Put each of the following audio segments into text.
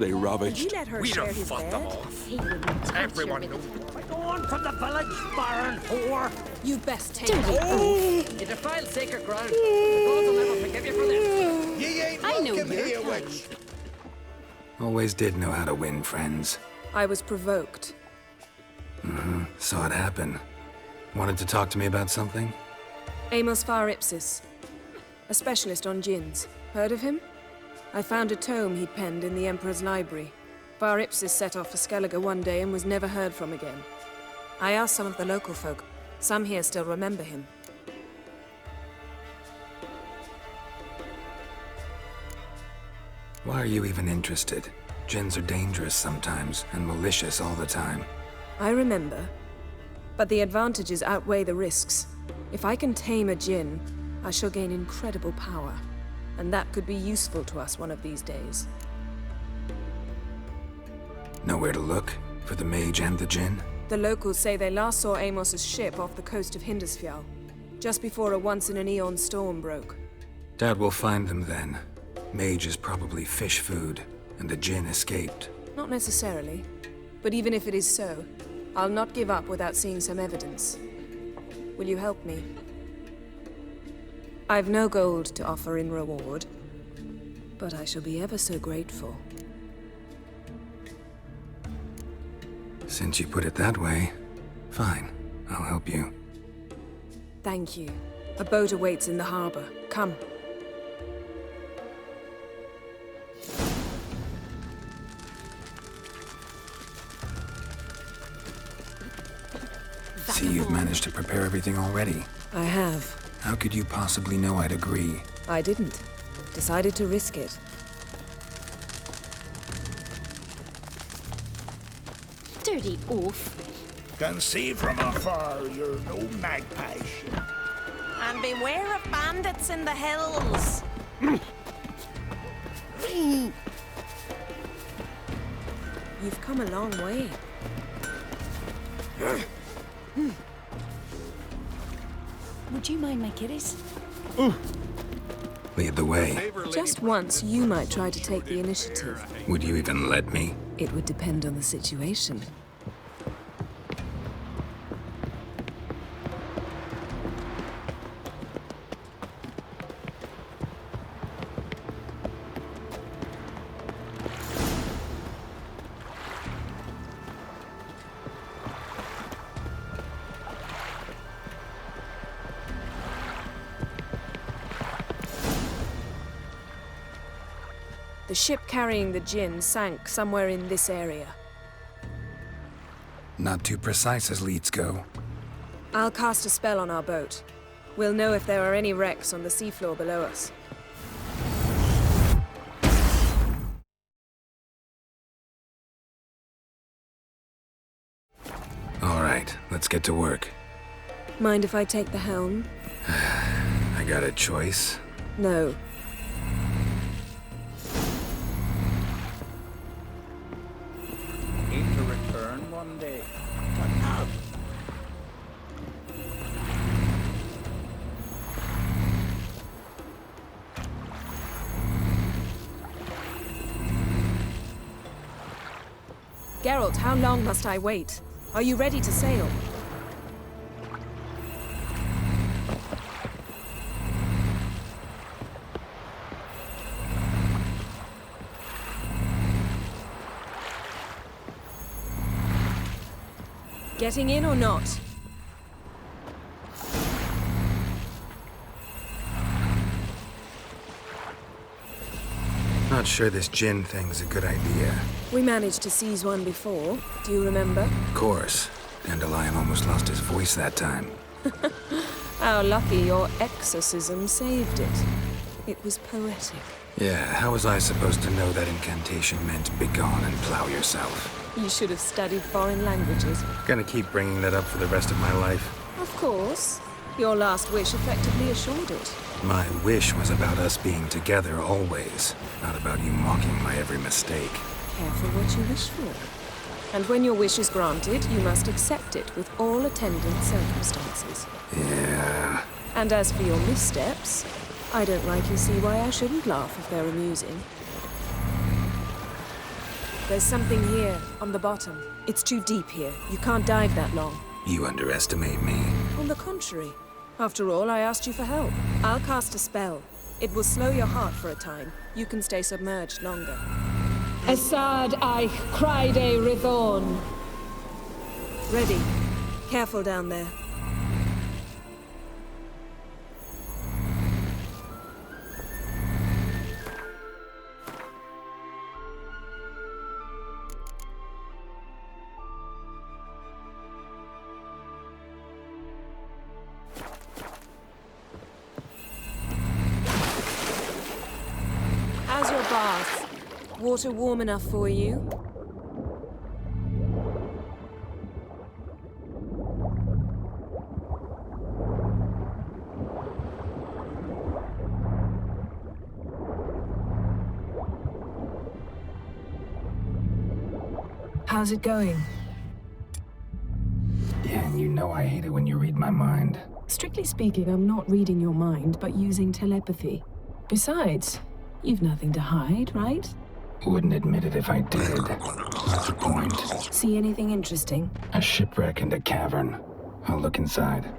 They Did ravaged. you let her We'd share have his fought bed? them off. He wouldn't touch Everyone your knows. bit. On from the village, baron whore! You best take Dirty it. You defile sacred ground. The gods will never forgive you for this. Ye ain't I know welcome your here, kind. witch. Always did know how to win friends. I was provoked. Saw it happen. Wanted to talk to me about something? Amos Far Ipsis, a specialist on djinns. Heard of him? I found a tome he'd penned in the Emperor's library. Far Ipsis set off for Skellige one day and was never heard from again. I asked some of the local folk. Some here still remember him. Why are you even interested? Djinns are dangerous sometimes, and malicious all the time. I remember. But the advantages outweigh the risks. If I can tame a djinn, I shall gain incredible power. And that could be useful to us one of these days. Nowhere to look? For the mage and the djinn? The locals say they last saw Amos's ship off the coast of Hindisfjall, just before a once-in-an-eon storm broke. Doubt we'll find them then. Mage is probably fish food, and the djinn escaped. Not necessarily. But even if it is so, I'll not give up without seeing some evidence. Will you help me? I've no gold to offer in reward, but I shall be ever so grateful. Since you put it that way, fine. I'll help you. Thank you. A boat awaits in the harbor. Come. See, you've managed to prepare everything already. I have. How could you possibly know I'd agree? I didn't. Decided to risk it. Dirty oaf. Can see from afar you're no magpie. And beware of bandits in the hills. You've come a long way. Would you mind my kitties? Lead the way. Just once, you might try to take the initiative. Would you even let me? It would depend on the situation. The ship carrying the djinn sank somewhere in this area. Not too precise as leads go. I'll cast a spell on our boat. We'll know if there are any wrecks on the seafloor below us. All right, let's get to work. Mind if I take the helm? I got a choice. No. Need to return one day. But now, Geralt, how long must I wait? Are you ready to sail? Getting in or not? Not sure this djinn thing's a good idea. We managed to seize one before. Do you remember? Of course. Dandelion almost lost his voice that time. How lucky your exorcism saved it. It was poetic. Yeah, how was I supposed to know that incantation meant begone and plow yourself? You should have studied foreign languages. Gonna keep bringing that up for the rest of my life. Of course. Your last wish effectively assured it. My wish was about us being together always, not about you mocking my every mistake. Careful what you wish for. And when your wish is granted, you must accept it with all attendant circumstances. Yeah. And as for your missteps, I don't rightly see why I shouldn't laugh if they're amusing. There's something here, on the bottom. It's too deep here. You can't dive that long. You underestimate me. On the contrary. After all, I asked you for help. I'll cast a spell. It will slow your heart for a time. You can stay submerged longer. Esad Eich Cryde Rithorn. Ready. Careful down there. How's your bath? Water warm enough for you? How's it going? Yeah, and you know I hate it when you read my mind. Strictly speaking, I'm not reading your mind, but using telepathy. Besides, you've nothing to hide, right? Wouldn't admit it if I did. What's the point? See anything interesting? A shipwreck and a cavern. I'll look inside.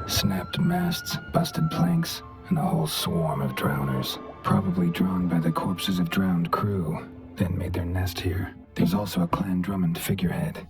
Snapped masts, busted planks, and a whole swarm of drowners. Probably drawn by the corpses of drowned crew, then made their nest here. There's also a Clan Drummond figurehead.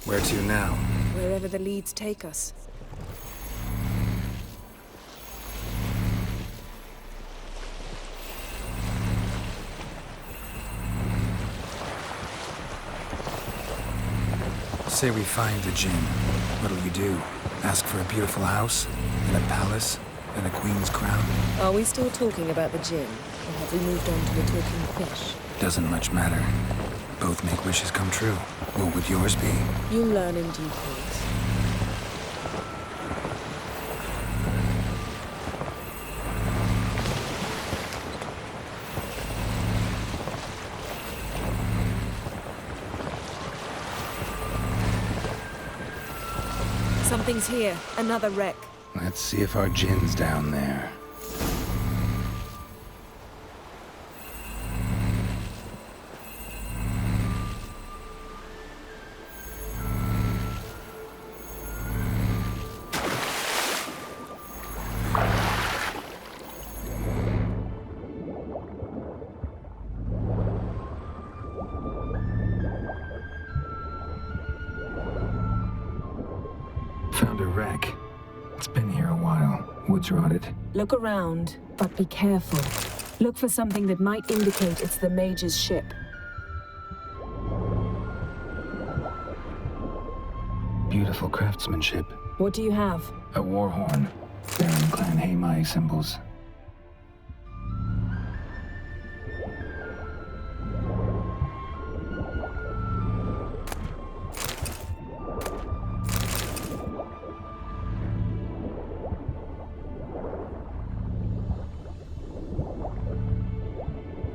Where to now? Wherever the leads take us. say we find the Jinn. What'll you do? Ask for a beautiful house? And a palace? And a queen's crown? Are we still talking about the Jinn? Or have we moved on to the talking fish? Doesn't much matter. Both make wishes come true. What would yours be? You'll learn in due course. Something's here. Another wreck. Let's see if our Jinn's down there. Found a wreck. It's been here a while. Wood's rotted. Look around, but be careful. Look for something that might indicate it's the mage's ship. Beautiful craftsmanship. What do you have? A war horn. Bearing Clan Heimai symbols.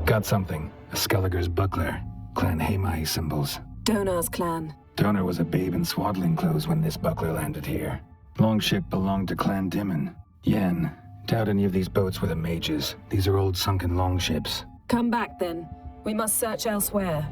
Got something. A Skelliger's buckler. Clan Heimai symbols. Donar's clan. Donar was a babe in swaddling clothes when this buckler landed here. Longship belonged to Clan Dimon. Yen, doubt any of these boats were the mages. These are old sunken longships. Come back then. We must search elsewhere.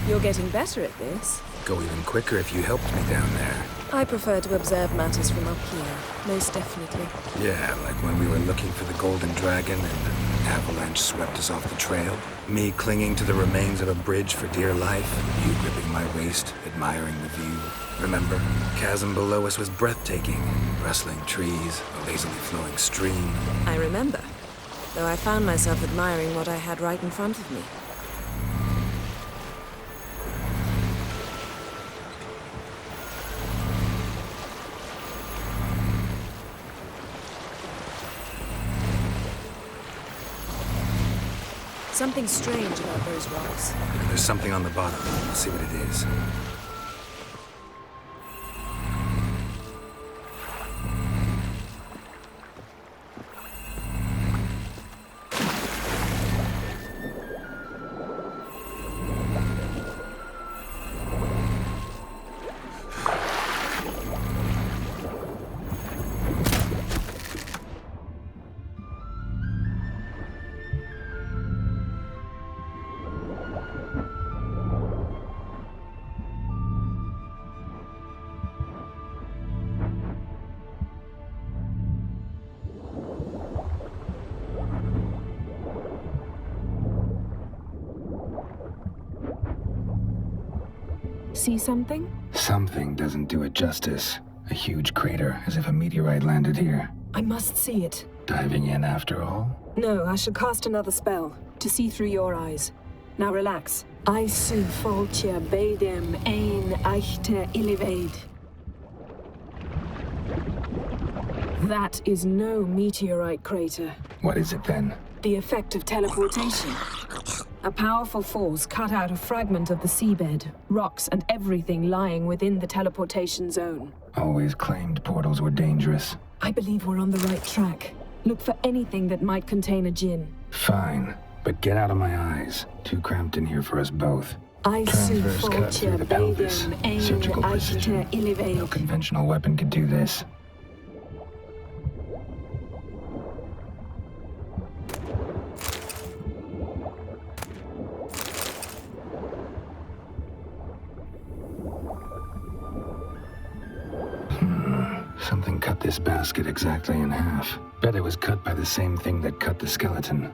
You're getting better at this. Go even quicker if you helped me down there. I prefer to observe matters from up here, most definitely. Yeah, like when we were looking for the Golden Dragon and an avalanche swept us off the trail. Me clinging to the remains of a bridge for dear life. You gripping my waist, admiring the view. Remember? Chasm below us was breathtaking. Rustling trees, a lazily flowing stream. I remember, though I found myself admiring what I had right in front of me. Something strange about those rocks. There's something on the bottom. Let's see what it is. See something? Something doesn't do it justice. A huge crater, as if a meteorite landed here. I must see it. Diving in after all? No, I shall cast another spell, to see through your eyes. Now relax. Aisu foltja beidem ein eichte ilivaid. That is no meteorite crater. What is it then? The effect of teleportation. A powerful force cut out a fragment of the seabed, rocks and everything lying within the teleportation zone. Always claimed portals were dangerous. I believe we're on the right track. Look for anything that might contain a Jinn. Fine, but get out of my eyes. Too cramped in here for us both. Transverse cut through the pelvis. Surgical precision. No conventional weapon could do this. Something cut this basket exactly in half. Bet it was cut by the same thing that cut the skeleton.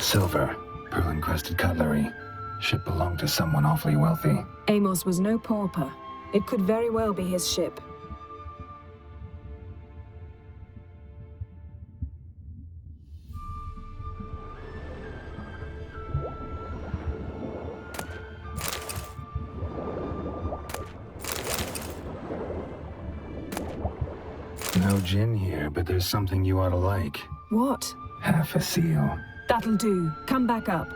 Silver, pearl-encrusted cutlery. Ship belonged to someone awfully wealthy. Amos was no pauper. It could very well be his ship. No gin here, but there's something you ought to like. What? Half a seal. That'll do. Come back up.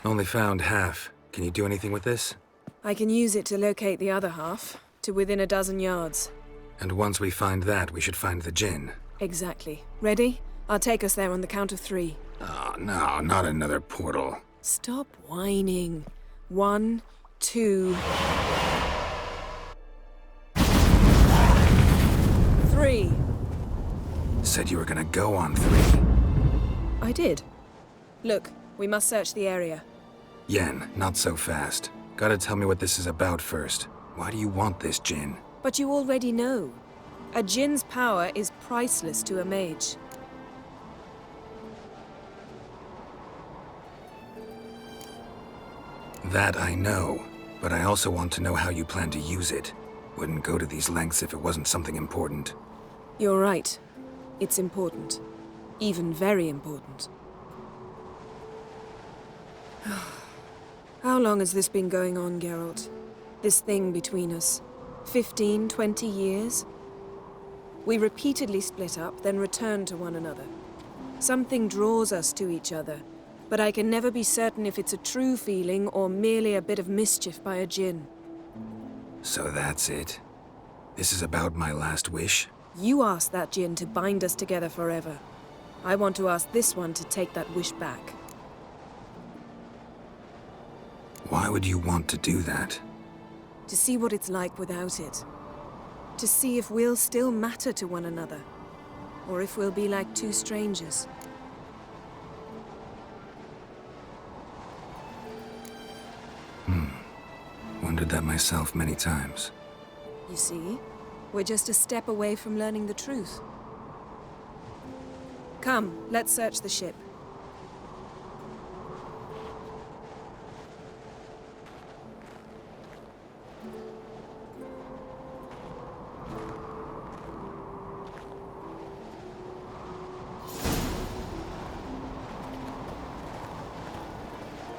Only found half. Can you do anything with this? I can use it to locate the other half, to within a dozen yards. And once we find that, we should find the gin. Exactly. Ready? I'll take us there on the count of 3. Oh, no, not another portal. Stop whining. 1, 2... 3. Said you were gonna go on 3. I did. Look, we must search the area. Yen, not so fast. Gotta tell me what this is about first. Why do you want this gin? But you already know. A djinn's power is priceless to a mage. That I know, but I also want to know how you plan to use it. Wouldn't go to these lengths if it wasn't something important. You're right. It's important. Even very important. How long has this been going on, Geralt? This thing between us? 15, 20 years? We repeatedly split up, then returned to one another. Something draws us to each other, but I can never be certain if it's a true feeling or merely a bit of mischief by a djinn. So that's it? This is about my last wish? You asked that djinn to bind us together forever. I want to ask this one to take that wish back. Why would you want to do that? To see what it's like without it. To see if we'll still matter to one another. Or if we'll be like two strangers. Wondered that myself many times. You see? We're just a step away from learning the truth. Come, let's search the ship.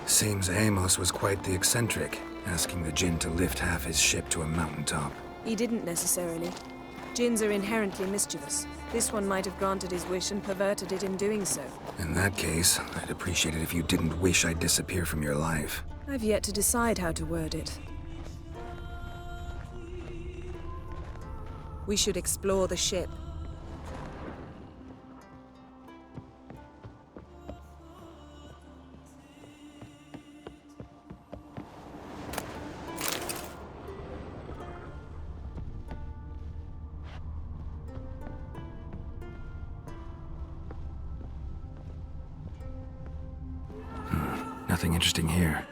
Seems Amos was quite the eccentric, asking the djinn to lift half his ship to a mountaintop. He didn't necessarily. Djinns are inherently mischievous. This one might have granted his wish and perverted it in doing so. In that case, I'd appreciate it if you didn't wish I'd disappear from your life. I've yet to decide how to word it. We should explore the ship. Nothing interesting here.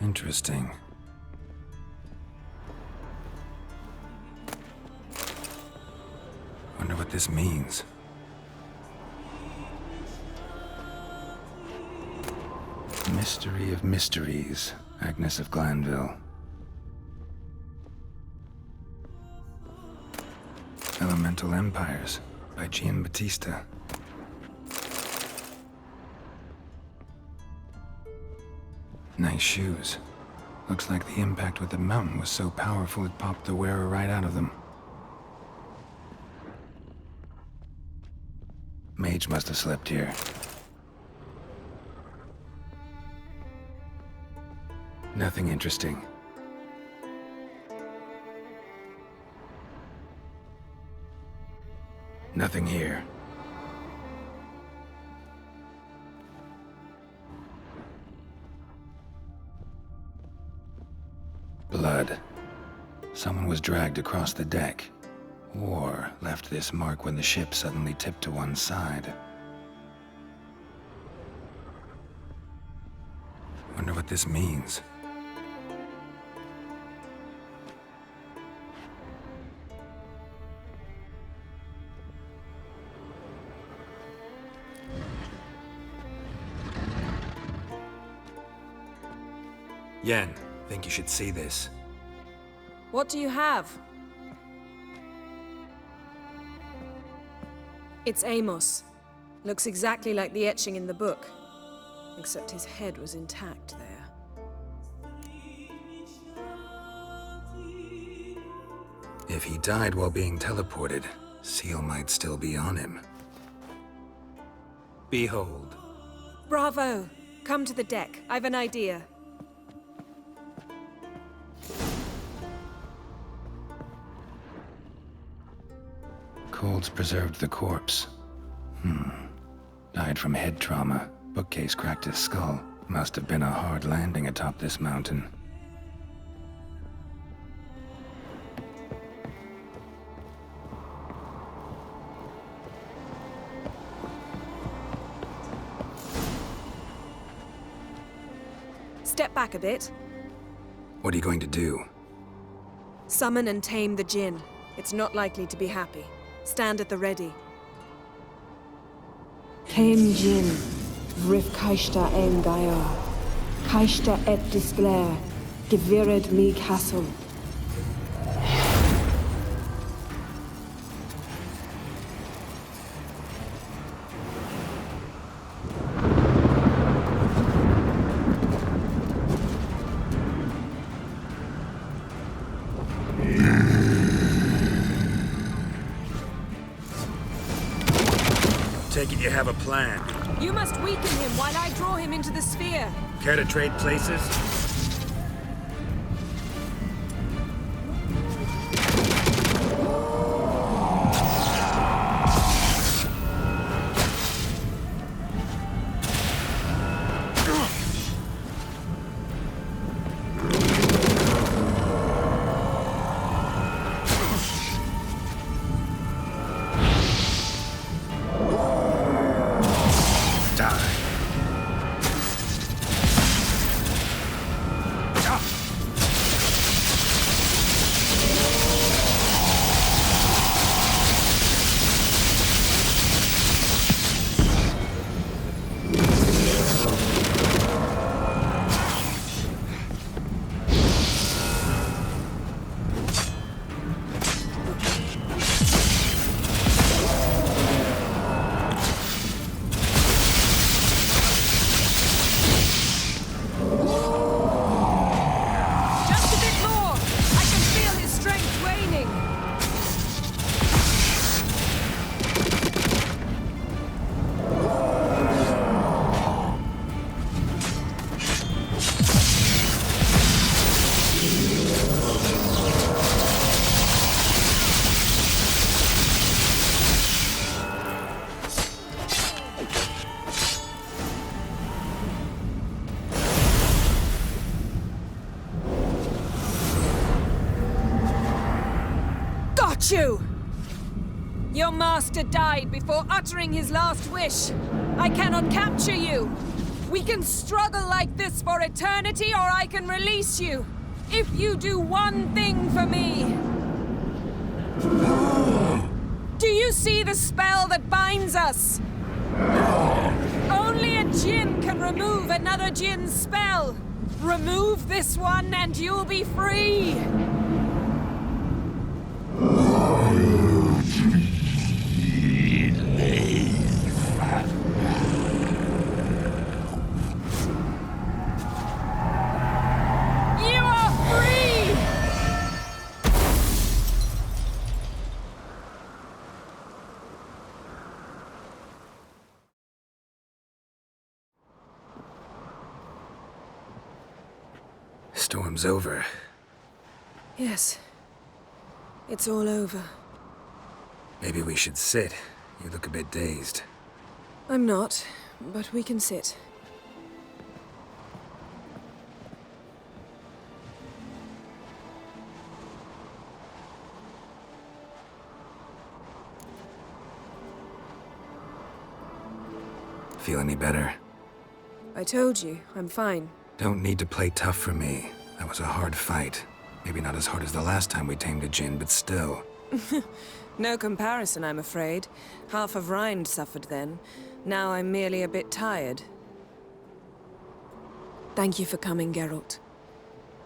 Interesting. Wonder what this means. Mystery of Mysteries, Agnes of Glanville. Elemental Empires, by Giambattista. Nice shoes. Looks like the impact with the mountain was so powerful it popped the wearer right out of them. Mage must have slept here. Nothing interesting. Nothing here. Blood. Someone was dragged across the deck, or left this mark when the ship suddenly tipped to one side. Wonder what this means. Yen, think you should see this. What do you have? It's Amos. Looks exactly like the etching in the book. Except his head was intact there. If he died while being teleported, Seal might still be on him. Behold. Bravo! Come to the deck. I've an idea. Colds preserved the corpse. Died from head trauma. Bookcase cracked his skull. Must have been a hard landing atop this mountain. Step back a bit. What are you going to do? Summon and tame the Jinn. It's not likely to be happy. Stand at the ready. Tame Jinn, Vrif Kaishta en Gaia, Kaishta et Disglair, Gevired mi Castle. Take it you have a plan. You must weaken him while I draw him into the sphere. Care to trade places? hate you! Your master died before uttering his last wish. I cannot capture you. We can struggle like this for eternity, or I can release you. If you do one thing for me. Do you see the spell that binds us? Only a djinn can remove another djinn's spell. Remove this one and you'll be free. You are free! Storm's over. Yes. It's all over. Maybe we should sit. You look a bit dazed. I'm not, but we can sit. Feel any better? I told you, I'm fine. Don't need to play tough for me. That was a hard fight. Maybe not as hard as the last time we tamed a djinn, but still. No comparison, I'm afraid. Half of Rind suffered then. Now I'm merely a bit tired. Thank you for coming, Geralt.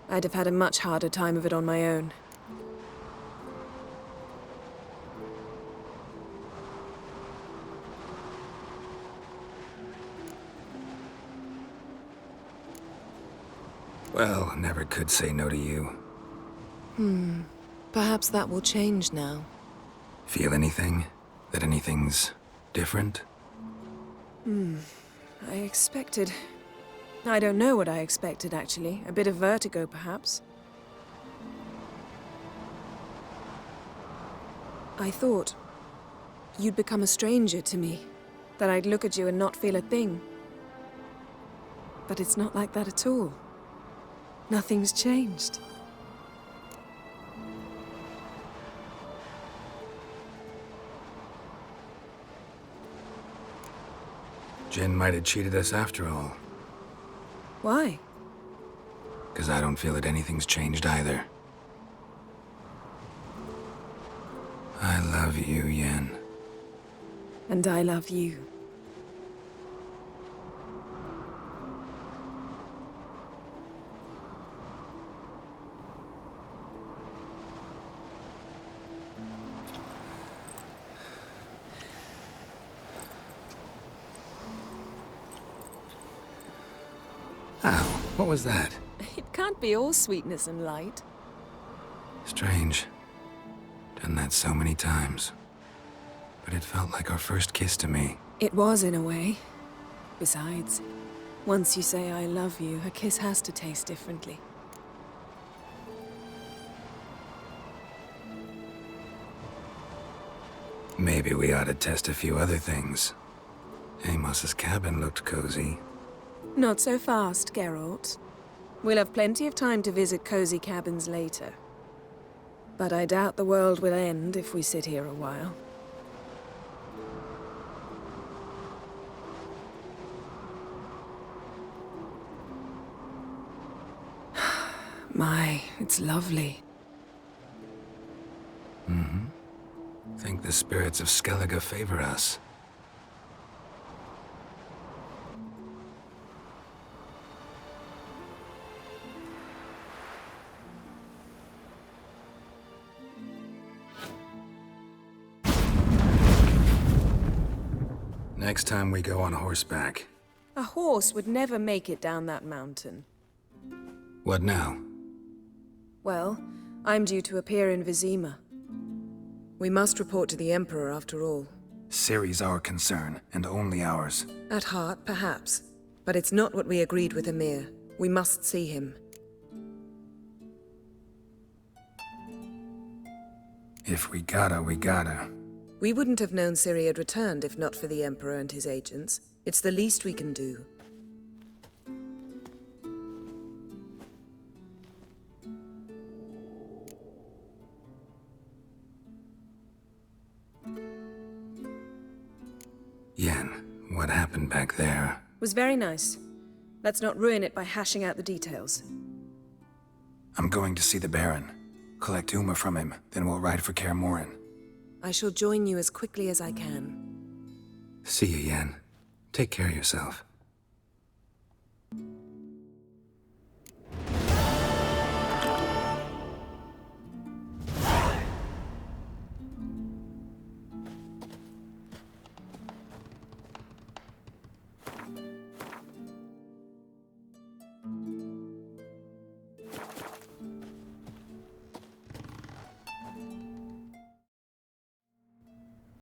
I'd have had a much harder time of it on my own. Well, never could say no to you. Perhaps that will change now. Feel anything? That anything's different? I expected... I don't know what I expected, actually. A bit of vertigo, perhaps. I thought you'd become a stranger to me. That I'd look at you and not feel a thing. But it's not like that at all. Nothing's changed. Jinn might have cheated us after all. Why? 'Cause I don't feel that anything's changed either. I love you, Yen. And I love you. Ow, what was that? It can't be all sweetness and light. Strange. Done that so many times. But it felt like our first kiss to me. It was, in a way. Besides, once you say I love you, a kiss has to taste differently. Maybe we ought to test a few other things. Amos's cabin looked cozy. Not so fast, Geralt. We'll have plenty of time to visit cozy cabins later. But I doubt the world will end if we sit here a while. My, it's lovely. Think the spirits of Skellige favor us. Next time we go on horseback. A horse would never make it down that mountain. What now? Well, I'm due to appear in Vizima. We must report to the Emperor after all. Ciri's our concern, and only ours. At heart, perhaps. But it's not what we agreed with Emir. We must see him. If we gotta, we gotta. We wouldn't have known Ciri had returned if not for the Emperor and his agents. It's the least we can do. what happened back there. Was very nice. Let's not ruin it by hashing out the details. I'm going to see the Baron. Collect Uma from him, then we'll ride for Kaer Morhen. I shall join you as quickly as I can. See you, Yen. Take care of yourself.